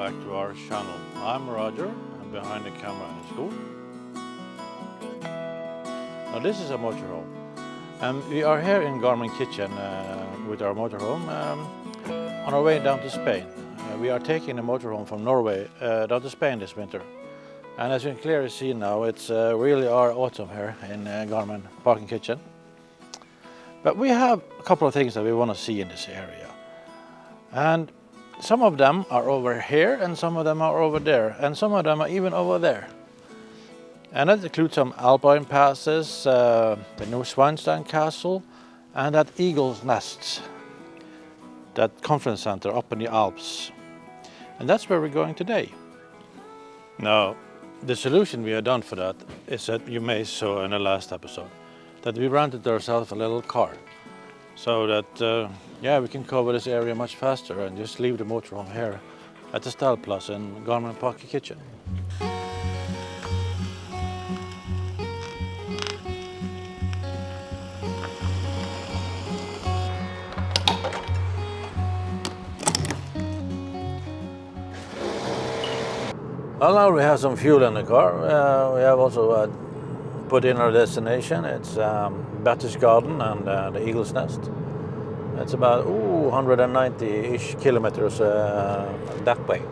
back to our channel. I'm Roger, I'm behind the camera in school. Now this is a motorhome. We are here in Garmisch-Partenkirchen with our motorhome on our way down to Spain. We are taking the motorhome from Norway down to Spain this winter. And as you can clearly see now, it's really our autumn here in Garmisch-Partenkirchen. But we have a couple of things that we want to see in this area. And some of them are over here and some of them are over there and some of them are even over there. And that includes some alpine passes, the new Kehlsteinhaus castle and that eagle's nest, that conference center up in the Alps. And that's where we're going today. Now, the solution we have done for that is that you may saw in the last episode that we rented ourselves a little car so that we can cover this area much faster and just leave the motorhome here at the Stellplass in Garmisch-Partenkirchen. Well, now we have some fuel in the car. We have also put in our destination. It's Berchtesgaden and the Eagle's Nest. It's about 190-ish kilometers that way.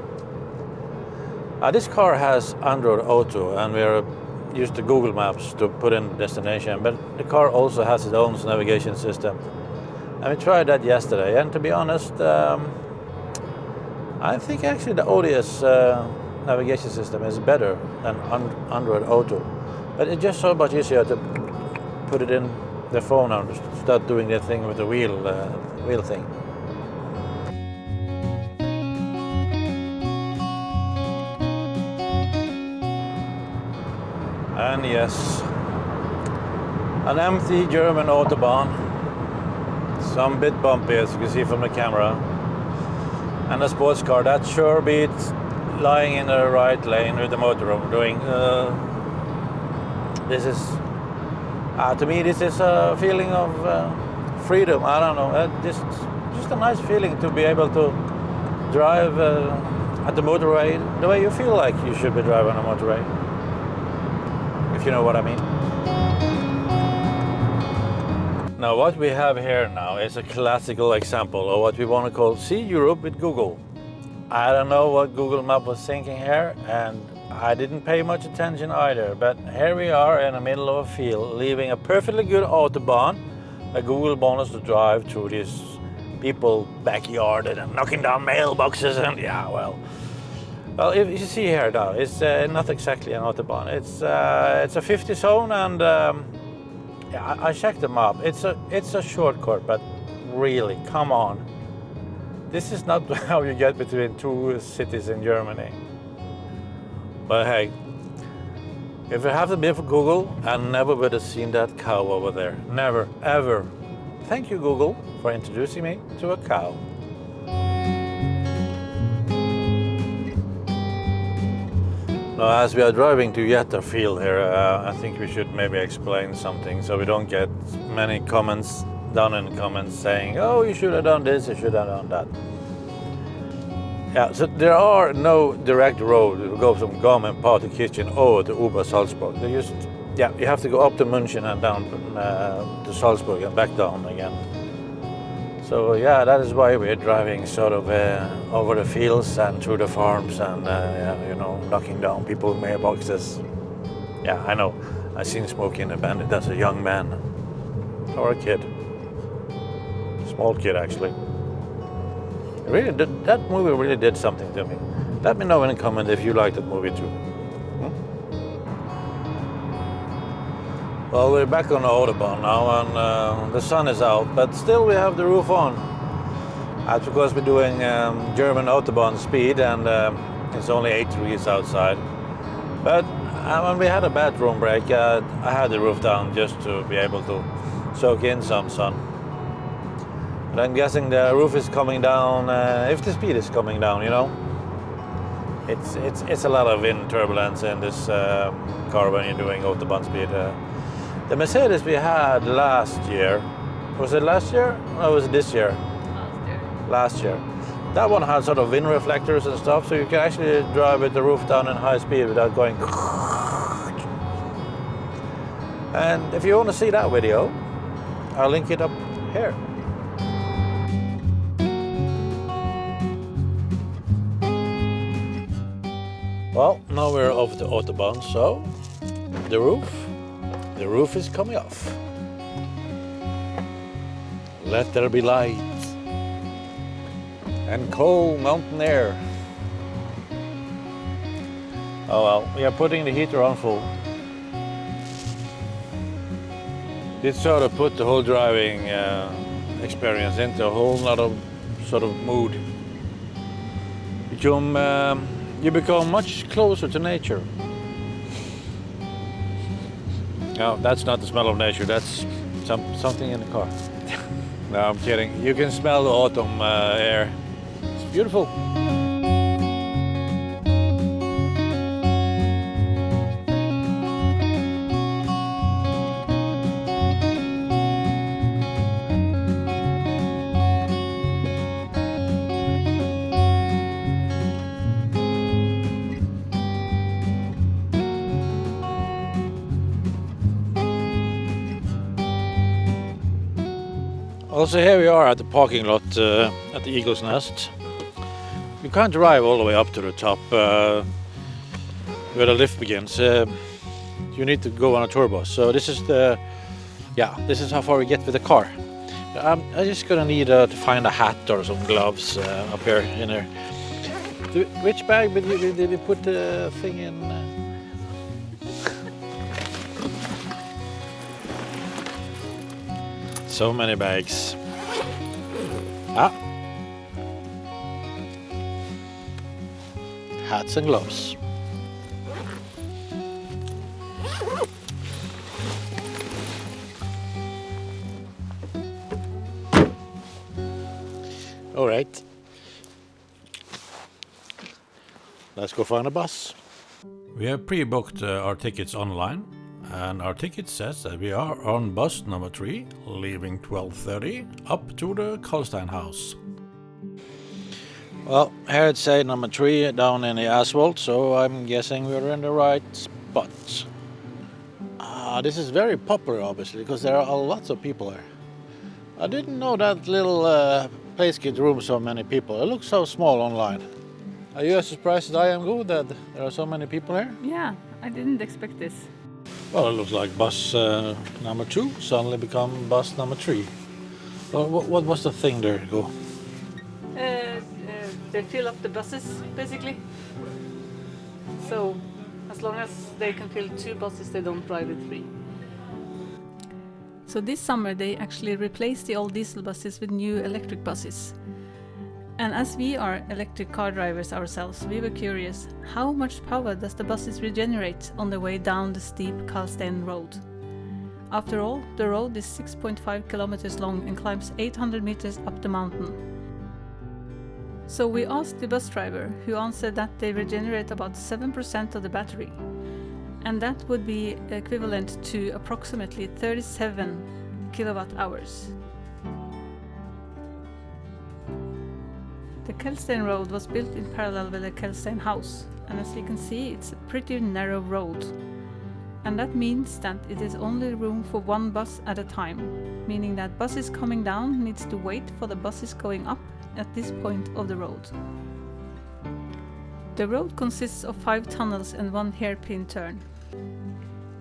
This car has Android Auto and we're used to Google Maps to put in the destination, but the car also has its own navigation system. And we tried that yesterday, and to be honest, I think actually the ODS navigation system is better than Android Auto. But it's just so much easier to put it in the phone and start doing that thing with the wheel thing. And yes, an empty German autobahn. Some bit bumpy as you can see from the camera. And a sports car that sure beats lying in the right lane with the motorhome doing this is to me this is a feeling of freedom. I don't know, just a nice feeling to be able to drive at the motorway the way you feel like you should be driving a motorway, if you know what I mean. Now what we have here now is a classical example of what we want to call See Europe with Google. I don't know what Google Maps was thinking here, and I didn't pay much attention either, but here we are in the middle of a field, leaving a perfectly good autobahn that Google wants us to drive through this people's backyard and knocking down mailboxes and well, if you see here now, it's not exactly an autobahn. It's a 50 zone, and I checked the map. It's a shortcut, but really, come on. This is not how you get between two cities in Germany. But hey, if it hadn't been for Google, I never would have seen that cow over there. Never, ever. Thank you, Google, for introducing me to a cow. Now, as we are driving to yet a field here, I think we should maybe explain something so we don't get many comments down in the comments saying, oh, you should have done this, you should have done that. Yeah, so there are no direct road that goes from Garmisch-Partenkirchen over to Ober-Salzburg. You have to go up to München and down to Salzburg and back down again. So yeah, that is why we're driving sort of over the fields and through the farms and knocking down people's mailboxes. Yeah, I know. I seen Smokey and the Bandit as a young man or a kid. Small kid, actually. That movie really did something to me. Let me know in the comment if you like that movie too. Well, we're back on the autobahn now, and the sun is out, but still we have the roof on. That's because we're doing German autobahn speed, and it's only 8 degrees outside. But when we had a bathroom break, I had the roof down just to be able to soak in some sun. But I'm guessing the roof is coming down if the speed is coming down, you know. It's a lot of wind turbulence in this car when you're doing autobahn speed. The Mercedes we had last year, was it last year? Or was it this year? Last year. Last year. That one has sort of wind reflectors and stuff, so you can actually drive with the roof down in high speed without going. And if you want to see that video, I'll link it up here. Well, now we're off the Autobahn, so the roof is coming off. Let there be light and cold mountain air. Oh well, we are putting the heater on full. It sort of put the whole driving experience into a whole nother sort of mood. You become much closer to nature. No, that's not the smell of nature, that's something in the car. No, I'm kidding. You can smell the autumn air. It's beautiful. Also, here we are at the parking lot at the Eagle's Nest. You can't drive all the way up to the top where the lift begins. You need to go on a tour bus. So this is this is how far we get with the car. I'm just gonna need to find a hat or some gloves up here in there. Which bag did we put the thing in? So many bags. Hats and gloves. All right. Let's go find a bus. We have pre-booked our tickets online. And our ticket says that we are on bus number 3, leaving 12:30, up to the Kehlsteinhaus. Well, here it says number 3 down in the asphalt, so I'm guessing we're in the right spot. This is very popular, obviously, because there are lots of people here. I didn't know that little place could room so many people. It looks so small online. Are you as surprised as I am, Go, that there are so many people here? Yeah, I didn't expect this. Well, it looks like bus number 2 suddenly become bus number 3. Well, what was the thing there, Go? They fill up the buses, basically. So, as long as they can fill 2 buses, they don't drive with 3. So this summer they actually replaced the old diesel buses with new electric buses. And as we are electric car drivers ourselves, we were curious, how much power does the buses regenerate on the way down the steep Kehlstein road? After all, the road is 6.5 kilometers long and climbs 800 meters up the mountain. So we asked the bus driver, who answered that they regenerate about 7% of the battery. And that would be equivalent to approximately 37 kilowatt hours. The Kehlstein road was built in parallel with the Kehlsteinhaus, and as you can see, it's a pretty narrow road. And that means that it is only room for 1 bus at a time, meaning that buses coming down needs to wait for the buses going up at this point of the road. The road consists of 5 tunnels and 1 hairpin turn.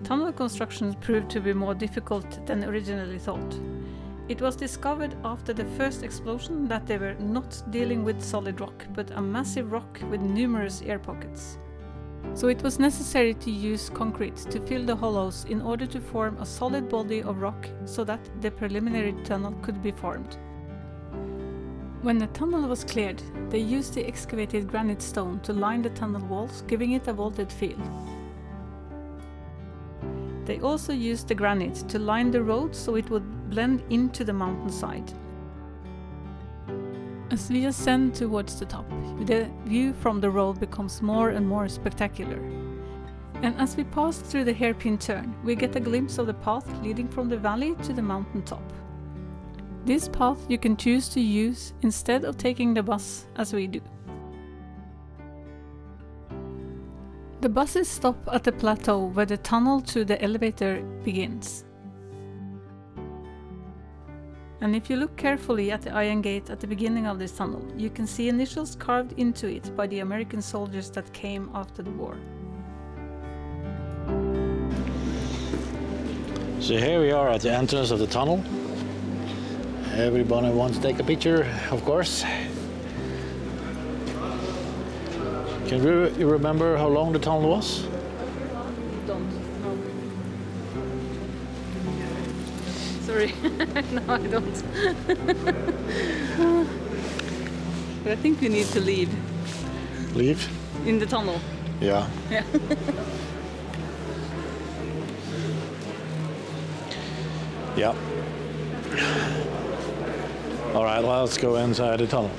Tunnel construction proved to be more difficult than originally thought. It was discovered after the first explosion that they were not dealing with solid rock, but a massive rock with numerous air pockets. So it was necessary to use concrete to fill the hollows in order to form a solid body of rock so that the preliminary tunnel could be formed. When the tunnel was cleared, they used the excavated granite stone to line the tunnel walls, giving it a vaulted feel. They also used the granite to line the road so it would blend into the mountainside. As we ascend towards the top, the view from the road becomes more and more spectacular. And as we pass through the hairpin turn, we get a glimpse of the path leading from the valley to the mountain top. This path you can choose to use instead of taking the bus as we do. The buses stop at the plateau where the tunnel to the elevator begins. And if you look carefully at the iron gate at the beginning of this tunnel, you can see initials carved into it by the American soldiers that came after the war. So here we are at the entrance of the tunnel. Everybody wants to take a picture, of course. Can you remember how long the tunnel was? Don't, no. Sorry, no I don't. But I think we need to leave. Leave? In the tunnel. Yeah. Yeah. Yeah. All right, let's go inside the tunnel.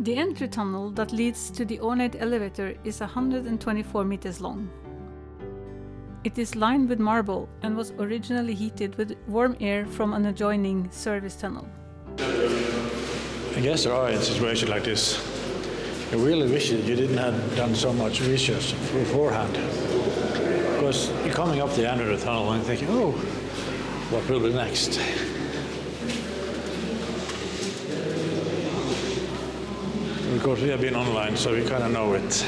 The entry tunnel that leads to the ornate elevator is 124 meters long. It is lined with marble and was originally heated with warm air from an adjoining service tunnel. I guess there are in situations like this. I really wish you didn't have done so much research beforehand. Because you're coming up the end of the tunnel and thinking, oh, what will be next? Because we have been online, so we kind of know it.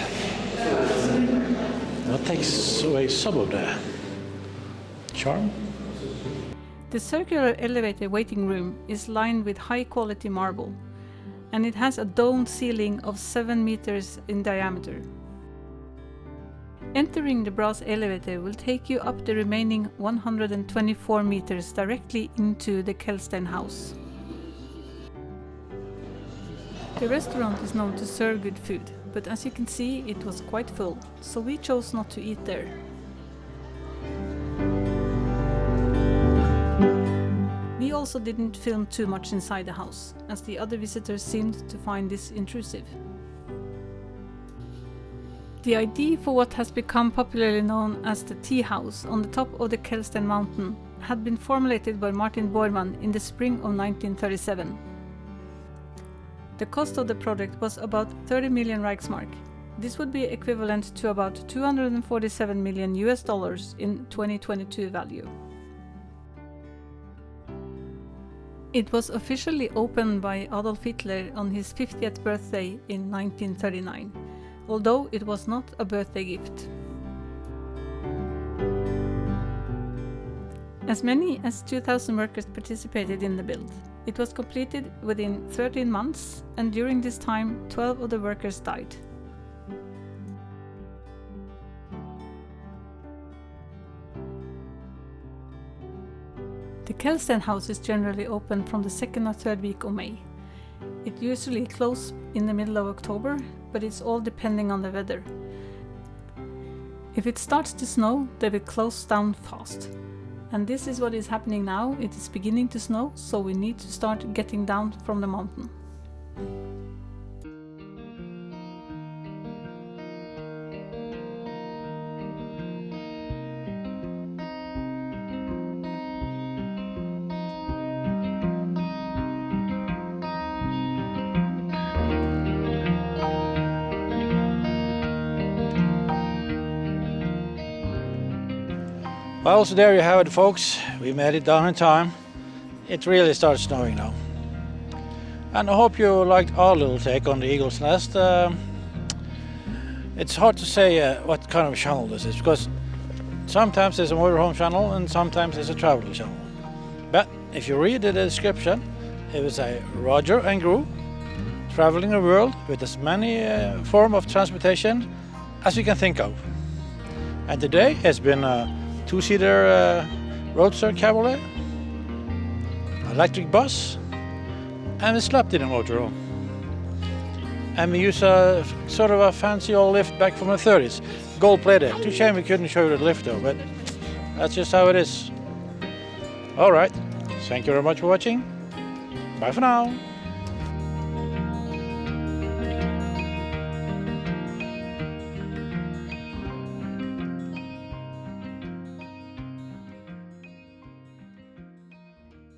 That takes away some of the charm. The circular elevator waiting room is lined with high-quality marble, and it has a domed ceiling of 7 meters in diameter. Entering the brass elevator will take you up the remaining 124 meters directly into the Kehlsteinhaus. The restaurant is known to serve good food, but as you can see, it was quite full, so we chose not to eat there. We also didn't film too much inside the house, as the other visitors seemed to find this intrusive. The idea for what has become popularly known as the tea house on the top of the Kehlstein mountain had been formulated by Martin Bormann in the spring of 1937. The cost of the project was about 30 million Reichsmark. This would be equivalent to about 247 million US dollars in 2022 value. It was officially opened by Adolf Hitler on his 50th birthday in 1939, although it was not a birthday gift. As many as 2,000 workers participated in the build. It was completed within 13 months, and during this time 12 of the workers died. The Kehlsteinhaus is generally open from the second or third week of May. It usually closes in the middle of October, but it's all depending on the weather. If it starts to snow, they will close down fast. And this is what is happening now. It is beginning to snow, so we need to start getting down from the mountain. Well, so there you have it, folks. We made it down in time. It really starts snowing now. And I hope you liked our little take on the Eagle's Nest. It's hard to say what kind of channel this is, because sometimes it's a motorhome channel and sometimes it's a travel channel. But if you read the description, it was a Roger and Gru traveling the world with as many forms of transportation as we can think of. And today has been a two-seater roadster cabriolet, electric bus, and we slept in a motorhome. And we use a sort of a fancy old lift back from the 30s, gold-plated. Too shame we couldn't show you the lift though, but that's just how it is. All right, thank you very much for watching. Bye for now.